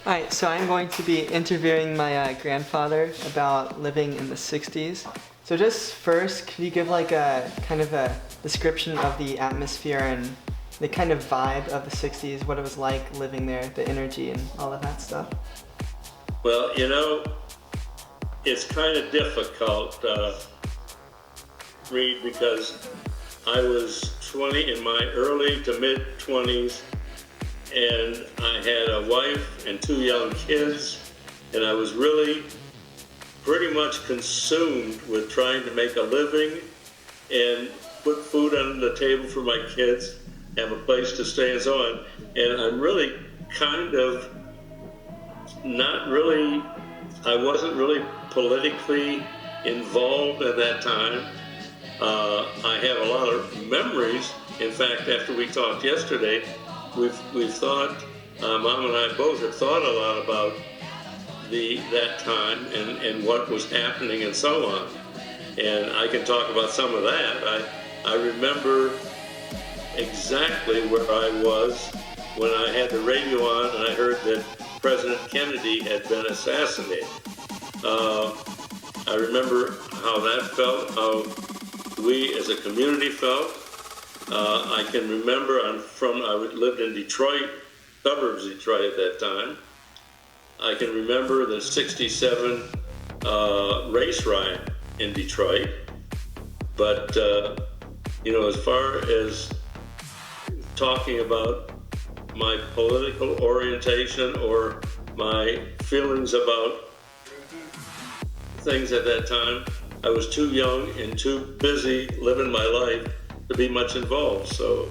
Alright, so I'm going to be interviewing my grandfather about living in the 60s. So just first, could you give like a kind of a description of the atmosphere and the kind of vibe of the 60s, what it was like living there, the energy and all of that stuff? Well, you know, it's kind of difficult, Reid, because I was 20 in my early to mid 20s, and I had a wife and 2 young kids, and I was really pretty much consumed with trying to make a living and put food on the table for my kids, have a place to stay and so on. And I'm really kind of I wasn't really politically involved at that time. I have a lot of memories. In fact, after we talked yesterday, we've thought, Mom and I both have thought a lot about that time and what was happening and so on. And I can talk about some of that. I remember exactly where I was when I had the radio on and I heard that President Kennedy had been assassinated. I remember how that felt, how we as a community felt. I can remember I lived in Detroit, suburbs of Detroit at that time. I can remember the '67 race riot in Detroit. But, you know, as far as talking about my political orientation or my feelings about things at that time, I was too young and too busy living my life to be much involved, so.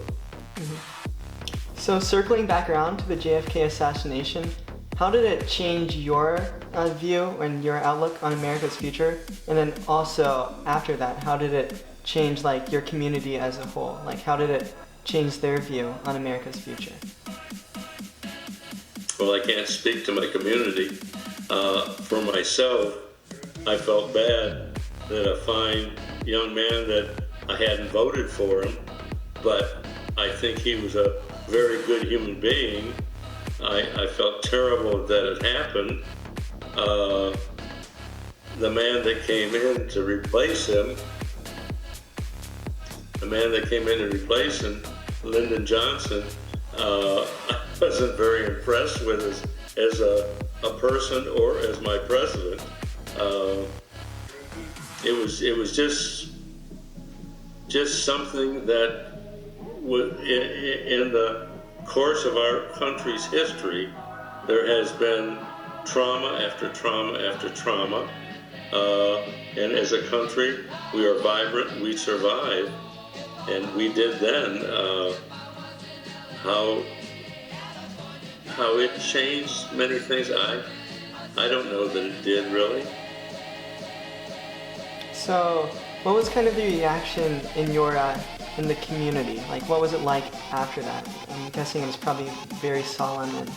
So circling back around to the JFK assassination, how did it change your view and your outlook on America's future? And then also after that, how did it change like your community as a whole? Like how did it change their view on America's future? Well, I can't speak to my community. For myself, I felt bad that a fine young man that I hadn't voted for him, but I think he was a very good human being. I felt terrible that it happened. The man that came in to replace him, Lyndon Johnson, I wasn't very impressed with as a person or as my president. It was just something that in the course of our country's history, there has been trauma after trauma after trauma. And as a country, we are vibrant, we survive, and we did then. How it changed many things, I don't know that it did really. So what was kind of the reaction in your in the community? Like what was it like after that? I'm guessing it was probably very solemn and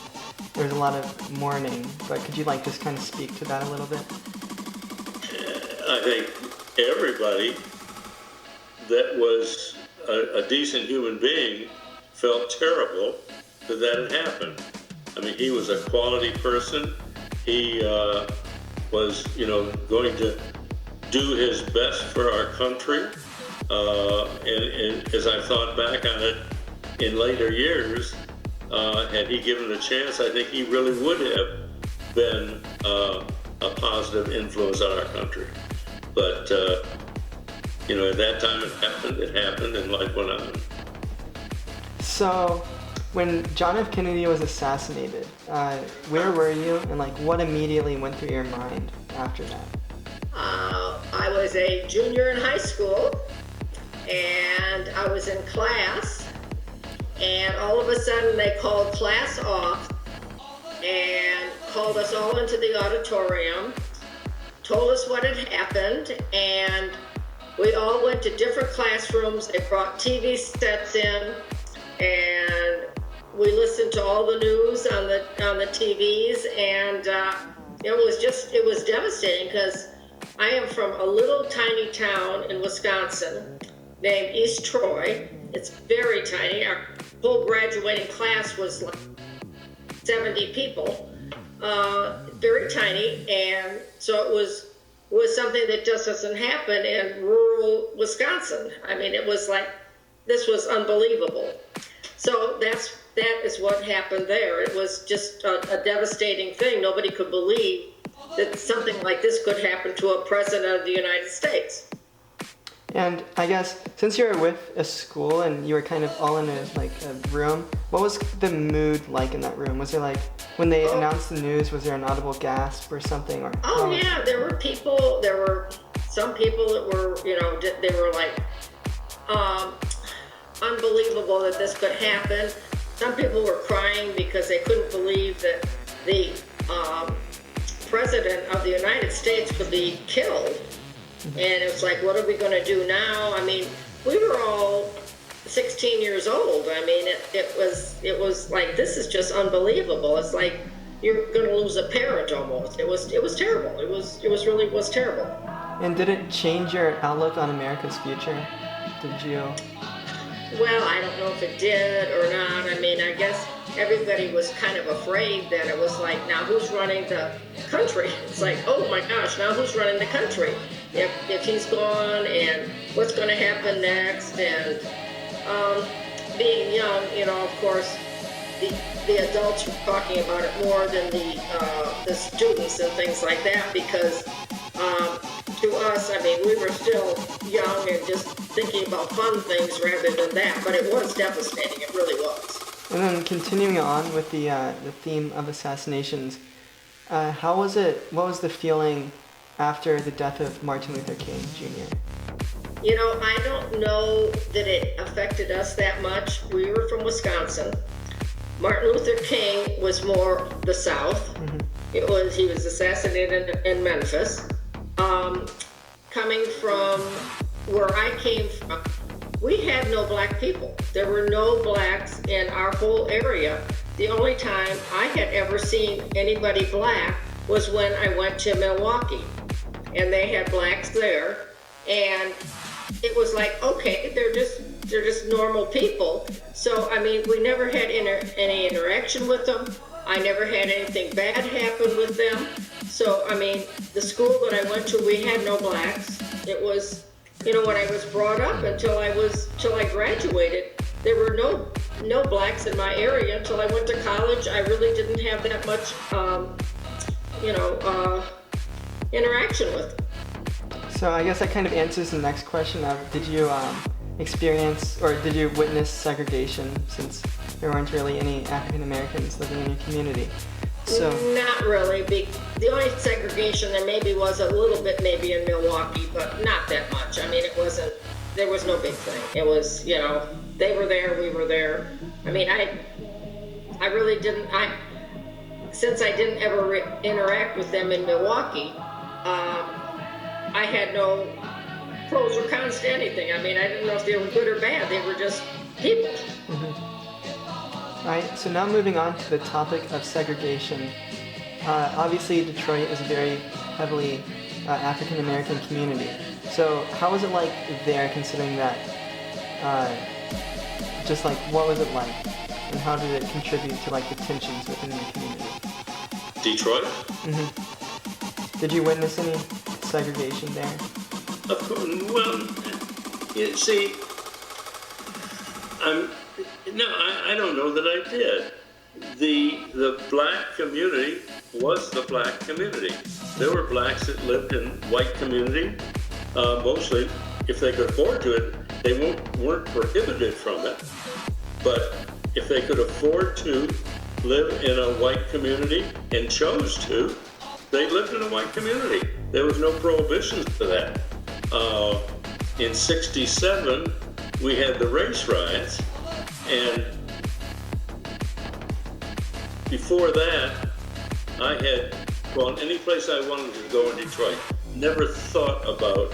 there was a lot of mourning, but could you like just kind of speak to that a little bit? I think everybody that was a decent human being felt terrible that had happened. I mean, he was a quality person. He was, you know, going to do his best for our country. And as I thought back on it in later years, had he given a chance, I think he really would have been a positive influence on our country. But, you know, at that time it happened, and life went on. So, when John F. Kennedy was assassinated, where were you, and like what immediately went through your mind after that? I was a junior in high school, and I was in class, and all of a sudden they called class off and called us all into the auditorium, told us what had happened, and we all went to different classrooms. They brought TV sets in, and we listened to all the news on the TVs, and it was devastating because I am from a little tiny town in Wisconsin named East Troy. It's very tiny. Our whole graduating class was like 70 people. very tiny, and so it was something that just doesn't happen in rural Wisconsin. I mean, it was like, this was unbelievable. So that is what happened there. It was just a devastating thing. Nobody could believe that something like this could happen to a president of the United States. And I guess since you were with a school and you were kind of all in a room, what was the mood like in that room? Was there like, when they announced the news, was there an audible gasp or something? Or Yeah, there were some people that were, they were like, unbelievable that this could happen. Some people were crying because they couldn't believe that the president of the United States could be killed. And it's like, what are we going to do now? I mean, we were all 16 years old. I mean, it was like, this is just unbelievable. It's like you're going to lose a parent almost. It was terrible. It really was terrible. And did it change your outlook on America's future? Did you? Well, I don't know if it did or not. I mean, I guess everybody was kind of afraid that it was like, now who's running the country? It's like, oh my gosh, now who's running the country? If he's gone, and what's going to happen next? And being young, of course, the adults were talking about it more than the students and things like that, because to us, I mean, we were still young and just thinking about fun things rather than that, but it was devastating. It really was. And then continuing on with the theme of assassinations, how was it? What was the feeling after the death of Martin Luther King Jr.? I don't know that it affected us that much. We were from Wisconsin. Martin Luther King was more the South. Mm-hmm. He was assassinated in Memphis. Coming from where I came from, we had no black people. There were no blacks in our whole area. The only time I had ever seen anybody black was when I went to Milwaukee, and they had blacks there, and it was like, okay, they're just normal people. So I mean, we never had any interaction with them. I never had anything bad happen with them. So I mean, the school that I went to, we had no blacks. It was, when I was brought up till I graduated, there were no blacks in my area until I went to college. I really didn't have that much, interaction with them. So I guess that kind of answers the next question of, did you experience or did you witness segregation, since there weren't really any African Americans living in your community? So not really. The only segregation there maybe was a little bit maybe in Milwaukee, but not that much. I mean, there was no big thing. It was, they were there, we were there. I mean, I really didn't, since I didn't ever interact with them in Milwaukee, I had no pros or cons to anything. I mean, I didn't know if they were good or bad. They were just people. Mm-hmm. All right, so now moving on to the topic of segregation. Obviously, Detroit is a very heavily African American community. So how was it like there, considering that? Just like, what was it like, and how did it contribute to like the tensions within the community? Detroit? Mm-hmm. Did you witness any segregation there? Of course. Well, you see, I don't know that I did. The black community was the black community. There were blacks that lived in white community. Mostly, if they could afford to it, they weren't prohibited from it. But if they could afford to live in a white community and chose to, they lived in a white community. There was no prohibitions to that. In '67, we had the race riots, and before that, I had gone any place I wanted to go in Detroit. Never thought about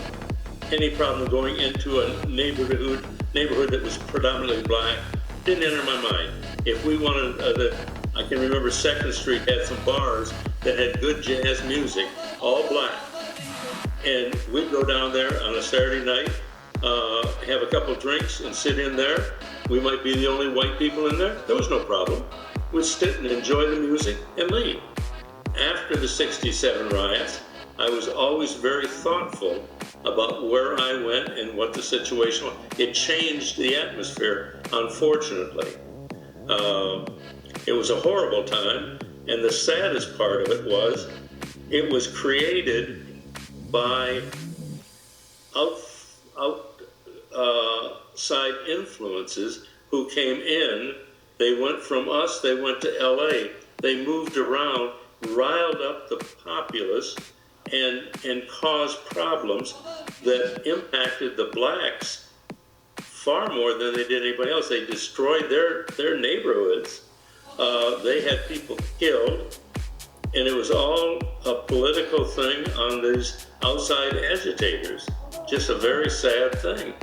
any problem going into a neighborhood that was predominantly black. Didn't enter my mind. If we wanted, I can remember 2nd Street had some bars that had good jazz music, all black. And we'd go down there on a Saturday night, have a couple drinks and sit in there. We might be the only white people in there. There was no problem. We'd sit and enjoy the music and leave. after the 67 riots, I was always very thoughtful about where I went and what the situation was. It changed the atmosphere, unfortunately. It was a horrible time, and the saddest part of it was created by outside influences who came in. They went from us, they went to LA, they moved around, riled up the populace, and caused problems that impacted the blacks far more than they did anybody else. They destroyed their neighborhoods. They had people killed, and it was all a political thing on these outside agitators. Just a very sad thing.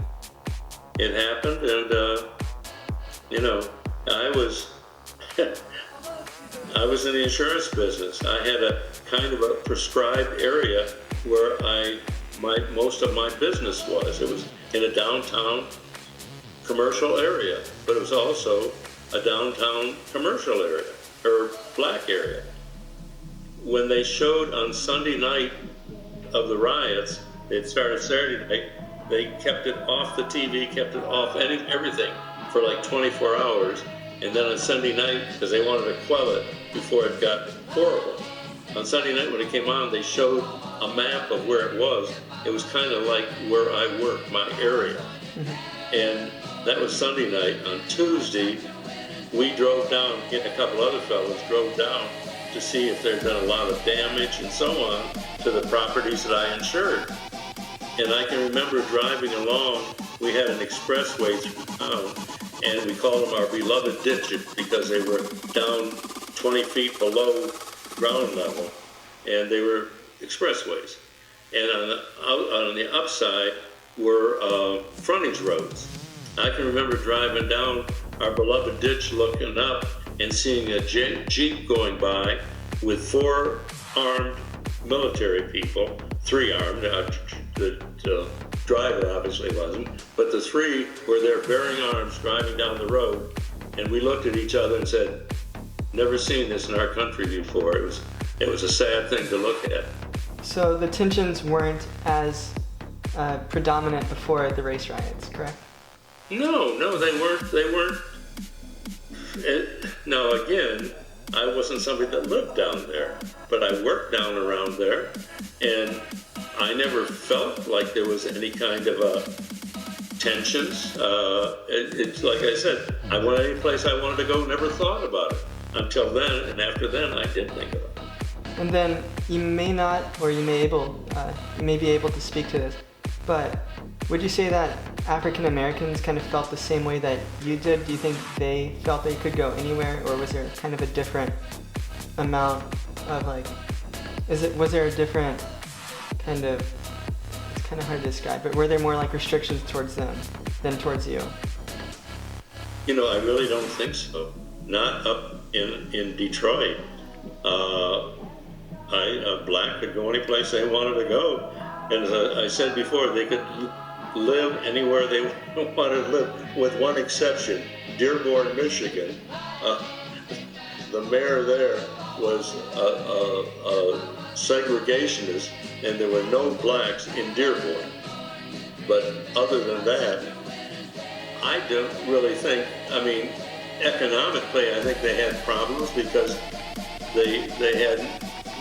It happened, and I was I was in the insurance business. I had a kind of a prescribed area where most of my business was. It was in a downtown commercial area, but it was also a downtown commercial area, or black area. When they showed on Sunday night of the riots, it started Saturday night, they kept it off the TV, kept it off everything for like 24 hours. And then on Sunday night, because they wanted to quell it before it got horrible, on Sunday night when it came on, they showed a map of where it was. It was kind of like where I worked, my area. Mm-hmm. And that was Sunday night. On Tuesday, we drove down, getting a couple other fellows, drove down to see if there'd been a lot of damage and so on to the properties that I insured. And I can remember driving along, we had an expressway through town, and we called them our beloved ditches because they were down 20 feet below ground level, and they were expressways. And on the upside were frontage roads. I can remember driving down our beloved ditch, looking up and seeing a Jeep going by with 4 armed military people, 3 armed, the driver obviously wasn't, but the 3 were there bearing arms driving down the road, and we looked at each other and said, never seen this in our country before. It was a sad thing to look at. So the tensions weren't as predominant before the race riots, correct? No, they weren't. Now again, I wasn't somebody that lived down there, but I worked down around there, and I never felt like there was any kind of tensions. It's like I said, I went any place I wanted to go, never thought about it until then, and after then I did think about it. And then you may not, or you may be able to speak to this, but would you say that African Americans kind of felt the same way that you did? Do you think they felt they could go anywhere, or was there kind of a different amount of was there a different kind of, it's kind of hard to describe, but were there more like restrictions towards them than towards you? I really don't think so. Not up in Detroit. A black could go any place they wanted to go. And as I said before, they could live anywhere they wanted to live, with one exception, Dearborn, Michigan. The mayor there was a segregationist, and there were no blacks in Dearborn. But other than that, I don't really think, economically, I think they had problems because they hadn't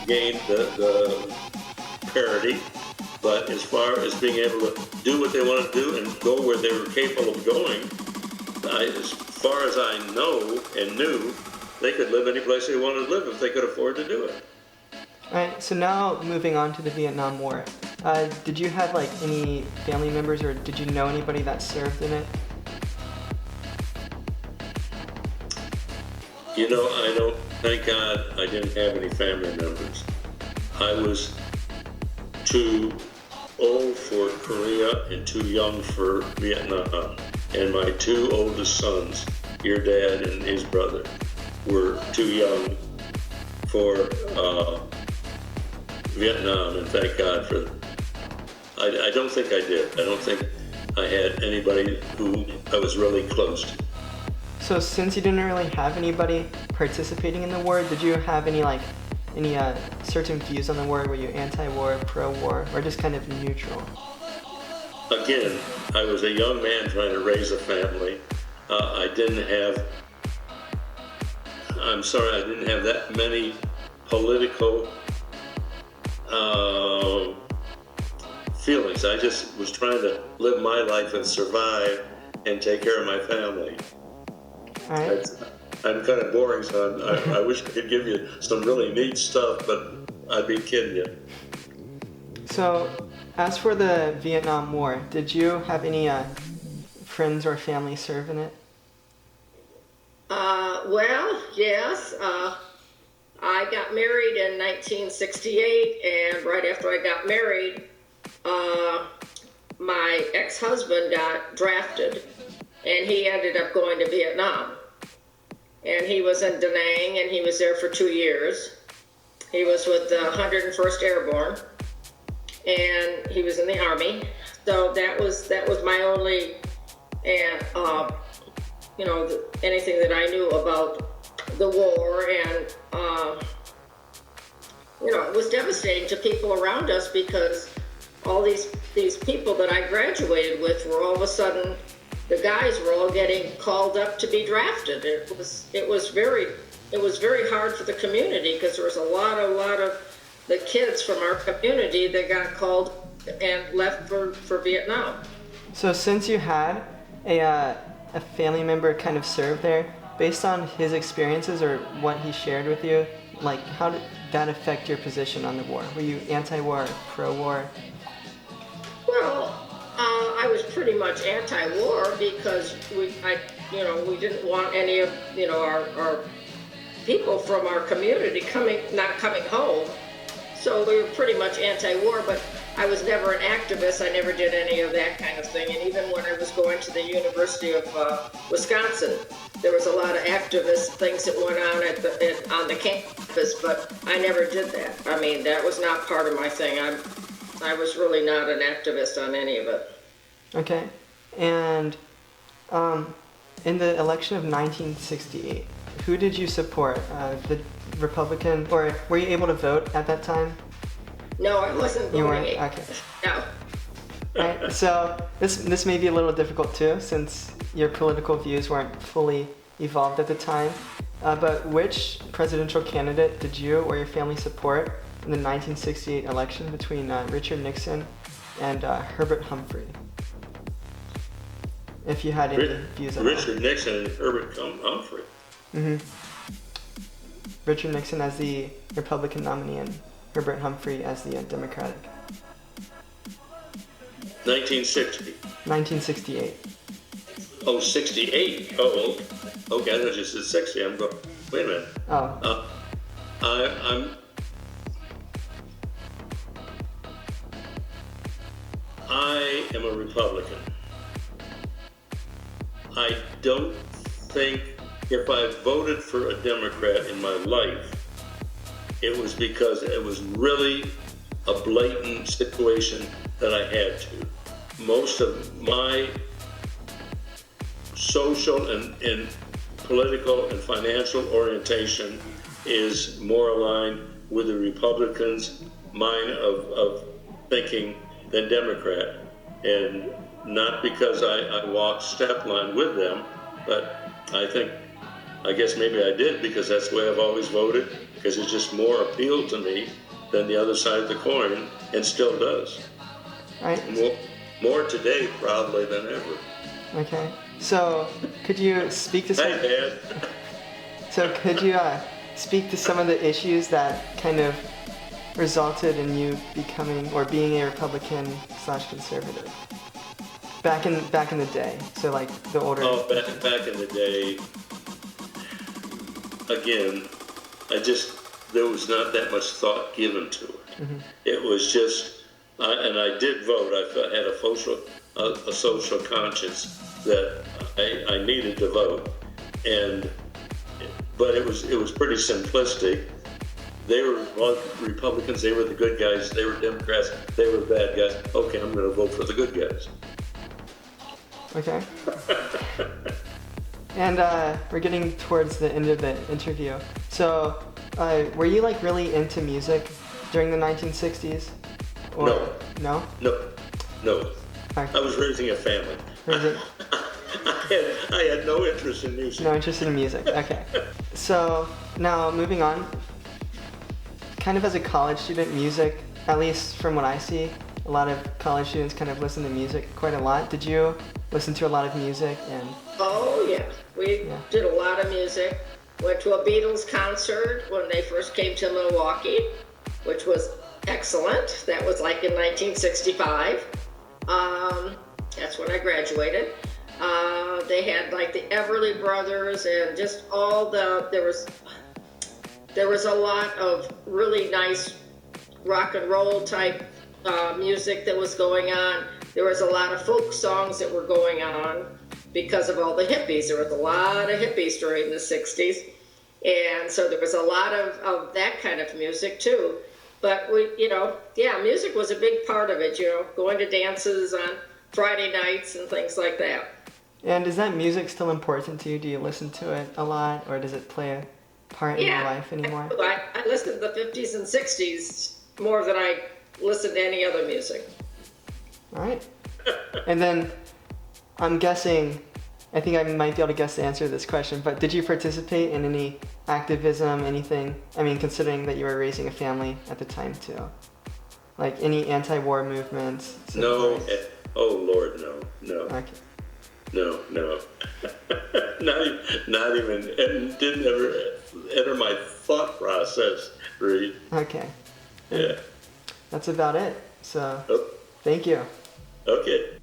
gained the parity. But as far as being able to do what they wanted to do and go where they were capable of going, as far as I know and knew, they could live any place they wanted to live if they could afford to do it. All right, so now moving on to the Vietnam War. Did you have any family members, or did you know anybody that served in it? I don't, thank God I didn't have any family members. I was too old for Korea and too young for Vietnam. And my 2 oldest sons, your dad and his brother, were too young for Vietnam, and thank God for them. I don't think I did. I don't think I had anybody who I was really close to. So since you didn't really have anybody participating in the war, did you have any any certain views on the war? Were you anti-war, pro-war, or just kind of neutral? Again, I was a young man trying to raise a family. I didn't have that many political feelings. I just was trying to live my life and survive and take care of my family. All right. I'm kind of boring, so I wish I could give you some really neat stuff, but I'd be kidding you. So, as for the Vietnam War, did you have any friends or family serve in it? Well, yes. I got married in 1968, and right after I got married, my ex-husband got drafted, and he ended up going to Vietnam. And he was in Da Nang, and he was there for 2 years. He was with the 101st Airborne, and he was in the Army. So that was my only, anything that I knew about the war. And it was devastating to people around us, because all these people that I graduated with were all of a sudden, the guys were all getting called up to be drafted. It was very hard for the community, because there was a lot of the kids from our community that got called and left for Vietnam. So since you had a family member kind of serve there, based on his experiences or what he shared with you, like how did that affect your position on the war? Were you anti-war, pro-war? Well, I was pretty much anti-war, because we didn't want any of our people from our community not coming home. So we were pretty much anti-war, but I was never an activist. I never did any of that kind of thing. And even when I was going to the University of Wisconsin, there was a lot of activist things that went on on the campus, but I never did that. I mean, that was not part of my thing. I was really not an activist on any of it. Okay. And in the election of 1968, who did you support? The Republican, or were you able to vote at that time? No, I wasn't voting. You weren't? Okay. No. Right. So this may be a little difficult too, since your political views weren't fully evolved at the time. But which presidential candidate did you or your family support in the 1968 election between Richard Nixon and Herbert Humphrey? If you had any views on Richard Nixon and Herbert Humphrey. Mm-hmm. Richard Nixon as the Republican nominee and Herbert Humphrey as the Democratic. 1960. 1968. Oh, 68. Oh, okay. I thought you said 60. I'm going, wait a minute. Oh. I am a Republican. I don't think if I voted for a Democrat in my life, it was because it was really a blatant situation that I had to. Most of my social and political and financial orientation is more aligned with the Republicans' mind of thinking than Democrat. And not because I walked step line with them, but I guess maybe I did, because that's the way I've always voted, because it just more appealed to me than the other side of the coin, and still does. Right. More today probably than ever. Okay. So could you speak to some? Hey, Dad. So could you speak to some of the issues that kind of resulted in you becoming or being a Republican/conservative back in the day? So like the older. Oh, back in the day. Again, there was not that much thought given to it. Mm-hmm. It was just, and I did vote. I had a social conscience that I needed to vote, but it was pretty simplistic. They were all Republicans. They were the good guys. They were Democrats. They were bad guys. Okay, I'm going to vote for the good guys. Okay. And we're getting towards the end of the interview. So Were you like really into music during the 1960s? Or, No. No? No. Okay. I was raising a family. Raising- I had no interest in music. No interest in music. Okay. So now moving on. Kind of as a college student, music, at least from what I see, a lot of college students kind of listen to music quite a lot. Did you listen to a lot of music? And Oh, yeah. We did a lot of music. Went to a Beatles concert when they first came to Milwaukee, which was excellent. That was like in 1965. That's when I graduated. They had like the Everly Brothers and just all there was a lot of really nice rock and roll type music that was going on. There was a lot of folk songs that were going on because of all the hippies. There was a lot of hippies during the 60s. And so there was a lot of that kind of music too. But music was a big part of it, going to dances on Friday nights and things like that. And is that music still important to you? Do you listen to it a lot, or does it play a part in your life anymore? I listened to the 50s and 60s more than I listened to any other music. All right. And then I'm guessing, I think I might be able to guess the answer to this question, but did you participate in any activism, anything? I mean, considering that you were raising a family at the time too. Like any anti-war movements? No. Oh, Lord, no. Okay. No. not even, it didn't ever enter my thought process, Reid. Okay. Yeah. That's about it. So, Oh, thank you. okay.